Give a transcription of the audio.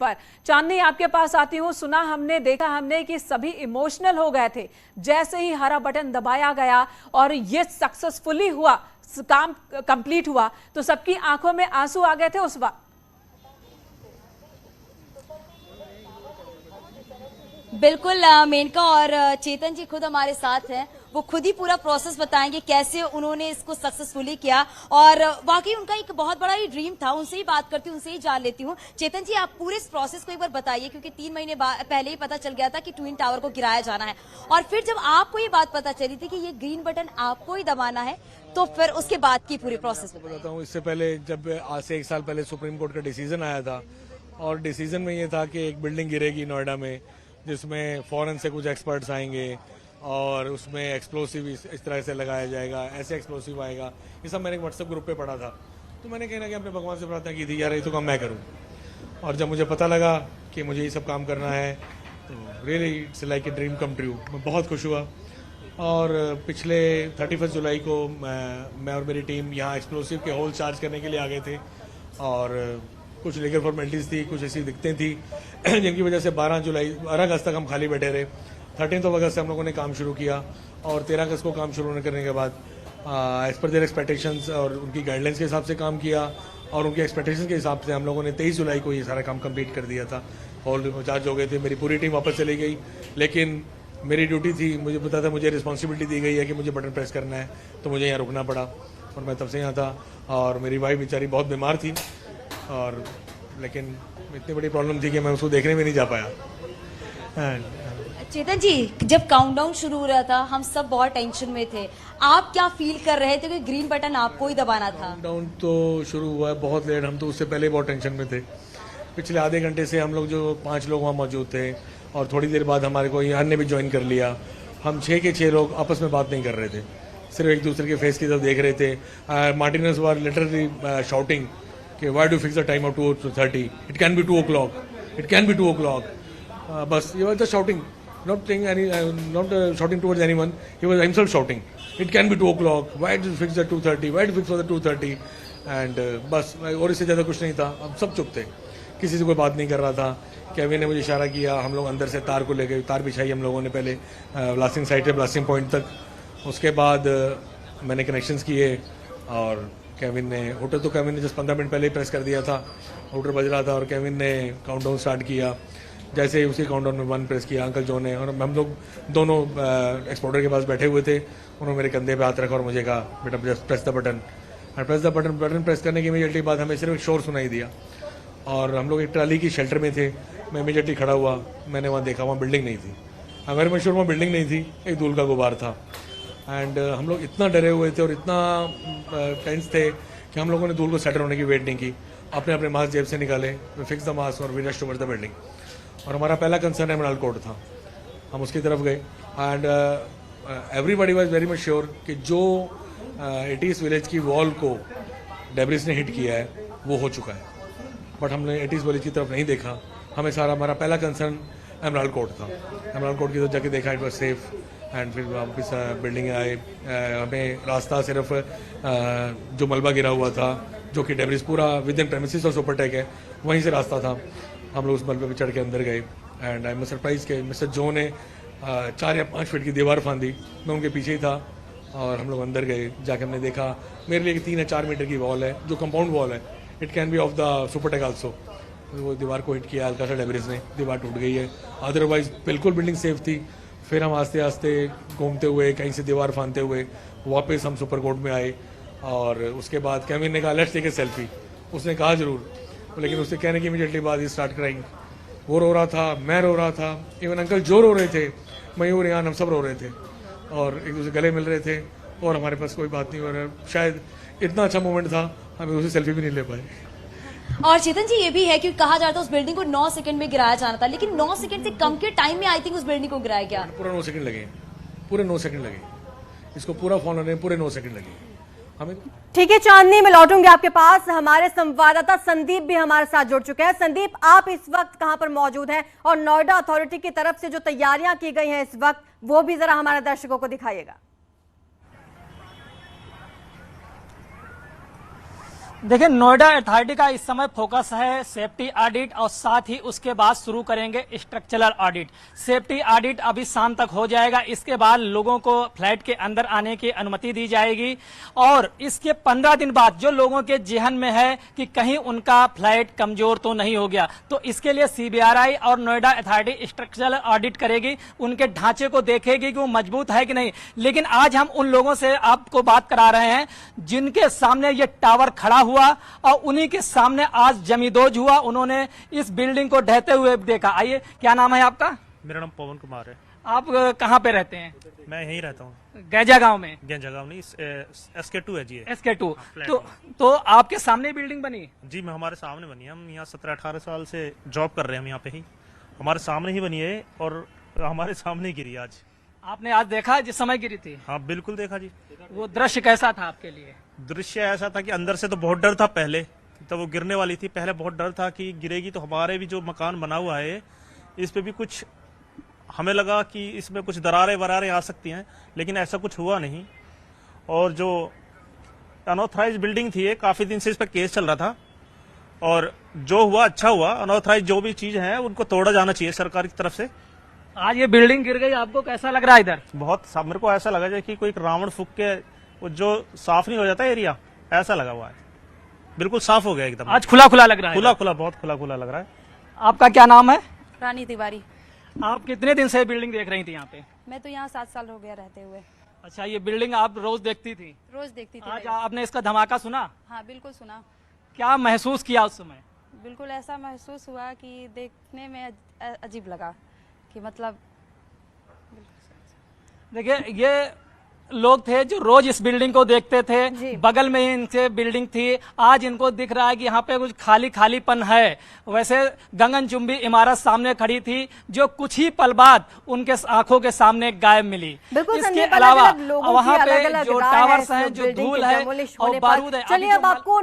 पर चांदनी आपके पास आती हूं। सुना हमने, देखा हमने कि सभी इमोशनल हो गए थे जैसे ही हरा बटन दबाया गया और ये सक्सेसफुली हुआ, काम कंप्लीट हुआ, तो सबकी आंखों में आंसू आ गए थे उस वक्त। बिल्कुल मेनका और चेतन जी खुद हमारे साथ हैं, वो खुद ही पूरा प्रोसेस बताएंगे कैसे उन्होंने इसको सक्सेसफुली किया। और वाकई उनका एक बहुत बड़ा ही ड्रीम था। उनसे ही बात करती हूँ, उनसे ही जान लेती हूँ। चेतन जी, आप पूरे इस प्रोसेस को एक बार बताइए, क्योंकि 3 महीने पहले ही पता चल गया था कि ट्विन टावर को गिराया जाना है, और फिर जब आपको ये बात पता चली थी कि ये ग्रीन बटन आपको ही दबाना है, तो फिर उसके बाद की पूरी प्रोसेस बताता हूँ। इससे पहले जब आज से 1 साल पहले सुप्रीम कोर्ट का डिसीजन आया था, और डिसीजन में ये था कि एक बिल्डिंग गिरेगी नोएडा में, जिसमें फॉरेन से कुछ एक्सपर्ट्स आएंगे और उसमें एक्सप्लोसिव इस तरह से लगाया जाएगा, ऐसे एक्सप्लोसिव आएगा। ये सब मैंने एक व्हाट्सएप ग्रुप पे पढ़ा था, तो मैंने कहना कि अपने भगवान से प्रार्थना की थी, यार ये तो काम मैं करूँ। और जब मुझे पता लगा कि मुझे ये सब काम करना है, तो really it's like a dream come true. मैं बहुत खुश हुआ। और पिछले 31 जुलाई को मैं और मेरी टीम यहाँ एक्सप्लोसिव के होल चार्ज करने के लिए आ गए थे, और कुछ लीगल फॉर्मेलिटीज़ थी, कुछ ऐसी दिक्कतें थी जिनकी वजह से 12 अगस्त तक हम खाली बैठे रहे। 13 अगस्त से हम लोगों ने काम शुरू किया, और 13 अगस्त को काम शुरू करने के बाद एज पर देयर एक्सपेक्टेशंस और उनकी गाइडलाइंस के हिसाब से काम किया, और उनके एक्सपेक्टेशंस के हिसाब से हम लोगों ने 23 जुलाई को ये सारा काम कंप्लीट कर दिया था। हॉल चार्ज हो गए थे, मेरी पूरी टीम वापस चली गई, लेकिन मेरी ड्यूटी थी, मुझे पता था, मुझे रिस्पॉन्सिबिलिटी दी गई है कि मुझे बटन प्रेस करना है, तो मुझे यहाँ रुकना पड़ा, और मैं तब से यहाँ था। और मेरी वाइफ बेचारी बहुत बीमार थी, और लेकिन इतनी बड़ी प्रॉब्लम थी कि मैं उसको देखने में नहीं जा पाया। चेतन जी, जब काउंटडाउन शुरू हो रहा था, हम सब बहुत टेंशन में थे। आप क्या फील कर रहे थे कि ग्रीन बटन आपको ही दबाना था? काउंटडाउन तो शुरू हुआ है बहुत लेट, हम तो उससे पहले बहुत टेंशन में थे। पिछले आधे घंटे से हम लोग जो 5 लोग वहाँ मौजूद थे, और थोड़ी देर बाद हमारे को यहाँ ने भी ज्वाइन कर लिया। हम 6 के 6 लोग आपस में बात नहीं कर रहे थे, सिर्फ एक दूसरे के फेस की तरफ देख रहे थे। मार्टिनस वर लिटरली शाउटिंग कि why do fix the time of 2:30, it can be 2 o'clock, it can be 2 o'clock। बस ये was the shouting, not saying any, not shouting towards anyone. He was himself shouting, it can be 2 o'clock, why did you fix the 2:30, why did you fix for the 2:30, and बस, और इससे ज़्यादा कुछ नहीं था। हम सब चुप थे, किसी से कोई बात नहीं कर रहा था। केविन ने मुझे इशारा किया, हम लोग अंदर से तार को ले गए, तार बिछाई हम लोगों ने पहले ब्लास्टिंग साइट से ब्लास्टिंग पॉइंट तक। उसके बाद मैंने कनेक्शंस किए, और केविन ने होटल, तो केविन ने जस्ट 15 मिनट पहले ही प्रेस कर दिया था, होटल बज रहा था, और केविन ने काउंटडाउन स्टार्ट किया। जैसे ही उसी काउंटडाउन में 1 प्रेस किया, अंकल जो ने, और हम लोग दोनों एक्सपोर्टर के पास बैठे हुए थे, उन्होंने मेरे कंधे पे हाथ रखा और मुझे कहा, बेटा जस्ट प्रेस द बटन। और press the button, button press करने की इमीडिएटली बाद हमें सिर्फ एक शोर सुनाई दिया, और हम लोग एक ट्राली की शेल्टर में थे। मैं इमीडिएटली खड़ा हुआ, मैंने वहाँ देखा, वहाँ बिल्डिंग नहीं थी। अगर मैं श्योर वहाँ बिल्डिंग नहीं थी, एक धूल का गुबार था। एंड हम लोग इतना डरे हुए थे और इतना टेंस थे कि हम लोगों ने धूल को सेटल होने की वेट नहीं की, अपने अपने मास्क जेब से निकाले, फिक्स द मास्क, और we rushed towards the building. और हमारा पहला कंसर्न एमराल्ड कोर्ट था, हम उसकी तरफ गए। And everybody was very much sure कि जो एटीज विलेज की वॉल को डेब्रिस ने हिट किया है वो हो चुका है, बट हमने एटीज विलेज की तरफ नहीं देखा। हमें सारा, हमारा पहला कंसर्न एमराल्ड कोर्ट था। एमराल्ड कोर्ट की तरफ जाके देखा, इट वॉज सेफ। एंड फिर वापस बिल्डिंग आए। हमें रास्ता सिर्फ जो मलबा गिरा हुआ था, जो कि डेब्रिस पूरा विद इन प्रेमिसेस और सुपरटेक है, वहीं से रास्ता था। हम लोग उस मलबे पे चढ़ के अंदर गए। एंड आई एम सरप्राइज के मिस्टर जो ने 4 या 5 फीट की दीवार फांदी, मैं उनके पीछे ही था, और हम लोग अंदर गए। जाके हमने देखा, मेरे लिए 3 या 4 मीटर की वॉल है, जो कंपाउंड वॉल है, it can be of the Supertech also. वो दीवार को हिट किया हल्का सा डेब्रिस ने, दीवार टूट गई है, अदरवाइज बिल्कुल बिल्डिंग सेफ थी। फिर हम आस्ते आस्ते घूमते हुए, कहीं से दीवार फांदते हुए वापस हम सुपर कोर्ट में आए। और उसके बाद केविन ने कहा, लेट्स टेक ए सेल्फी। उसने कहा जरूर, लेकिन उससे कहने की इमीडिएटली बाद ही स्टार्ट क्राइंग। वो रो रहा था, मैं रो रहा था, इवन अंकल जो रो रहे थे, मयूर, यहाँ हम सब रो रहे थे, और एक दूसरे गले मिल रहे थे, और हमारे पास कोई बात नहीं हो रहा। शायद इतना अच्छा मोमेंट था, हमें उसे सेल्फी भी नहीं ले पाए। और चेतन जी, ये भी है कि कहा जाता है उस बिल्डिंग को 9 सेकंड में गिराया जाना था, लेकिन 9 सेकंड से कम के टाइम में आई थिंक उस बिल्डिंग को गिराया गया। पूरा 9 सेकंड लगे, पूरे 9 सेकंड लगे इसको पूरा फॉलो होने में, पूरे 9 सेकंड लगे हमें। ठीक है चांदनी, मैं लौटूंगी आपके पास। हमारे संवाददाता संदीप भी हमारे साथ जुड़ चुके हैं। संदीप, आप इस वक्त कहां पर मौजूद हैं, और नोएडा अथॉरिटी की तरफ से जो तैयारियां की गई हैं इस वक्त, वो भी जरा हमारे दर्शकों को दिखाइएगा। देखिए, नोएडा अथॉरिटी का इस समय फोकस है सेफ्टी ऑडिट और साथ ही उसके बाद शुरू करेंगे स्ट्रक्चरल ऑडिट। सेफ्टी ऑडिट अभी शाम तक हो जाएगा, इसके बाद लोगों को फ्लैट के अंदर आने की अनुमति दी जाएगी और इसके 15 दिन बाद जो लोगों के जेहन में है कि कहीं उनका फ्लैट कमजोर तो नहीं हो गया, तो इसके लिए सीबीआरआई और नोएडा अथॉरिटी स्ट्रक्चरल ऑडिट करेगी, उनके ढांचे को देखेगी कि वो मजबूत है कि नहीं। लेकिन आज हम उन लोगों से आपको बात करा रहे हैं जिनके सामने ये टावर खड़ा हुआ और उन्हीं के सामने आज जमींदोज हुआ, उन्होंने इस बिल्डिंग को ढहते हुए देखा। आइए, क्या नाम है आपका? मेरा नाम पवन कुमार है। आप कहाँ पे रहते हैं? मैं यहीं रहता हूँ, गैजा गांव में। गैंजा गांव नहीं, SK2 है जी। SK2। फ्लैट तो आपके सामने बिल्डिंग बनी? जी, मैं हमारे सामने बनी है। हम यहाँ 17-18 साल से जॉब कर रहे हैं, हम यहाँ पे ही हमारे सामने ही बनी है और हमारे सामने ही गिरी आज। आपने आज देखा जिस समय गिरी थी? हाँ बिल्कुल देखा जी। वो दृश्य कैसा था आपके लिए? दृश्य ऐसा था कि अंदर से तो बहुत डर था पहले, तब वो गिरने वाली थी, पहले बहुत डर था कि गिरेगी तो हमारे भी जो मकान बना हुआ है इस पे भी कुछ, हमें लगा कि इसमें कुछ दरारें वरारें आ सकती हैं, लेकिन ऐसा कुछ हुआ नहीं। और जो अनऑथराइज बिल्डिंग थी, काफी दिन से इस पर केस चल रहा था और जो हुआ अच्छा हुआ। अनऑथराइज जो भी चीज है उनको तोड़ा जाना चाहिए सरकार की तरफ से। आज ये बिल्डिंग गिर गई, आपको कैसा लग रहा है? इधर बहुत मेरे को ऐसा लगा जैसे कि कोई रावण फूक के वो जो साफ नहीं हो जाता एरिया, ऐसा लगा हुआ है। बिल्कुल साफ हो गया एकदम, आज खुला खुला लग रहा है। खुला खुला, बहुत खुला खुला लग रहा है। आपका क्या नाम है? रानी तिवारी। आप कितने दिन से बिल्डिंग देख रही थी यहाँ पे? मैं तो यहाँ 7 साल हो गया रहते हुए। अच्छा, ये बिल्डिंग आप रोज देखती थी? रोज देखती थी। आज आपने इसका धमाका सुना? हाँ बिल्कुल सुना। क्या महसूस किया उस समय? बिल्कुल ऐसा महसूस हुआ कि देखने में अजीब लगा कि मतलब। देखिए, ये लोग थे जो रोज इस बिल्डिंग को देखते थे, बगल में ही इनसे बिल्डिंग थी। आज इनको दिख रहा है कि यहाँ पे कुछ खाली खालीपन है। वैसे गगनचुंबी इमारत सामने खड़ी थी जो कुछ ही पल बाद उनके आंखों के सामने गायब मिली। इसके अलावा वहाँ पे जो टावर्स हैं, जो धूल है और बारूद है, चलिए अब आपको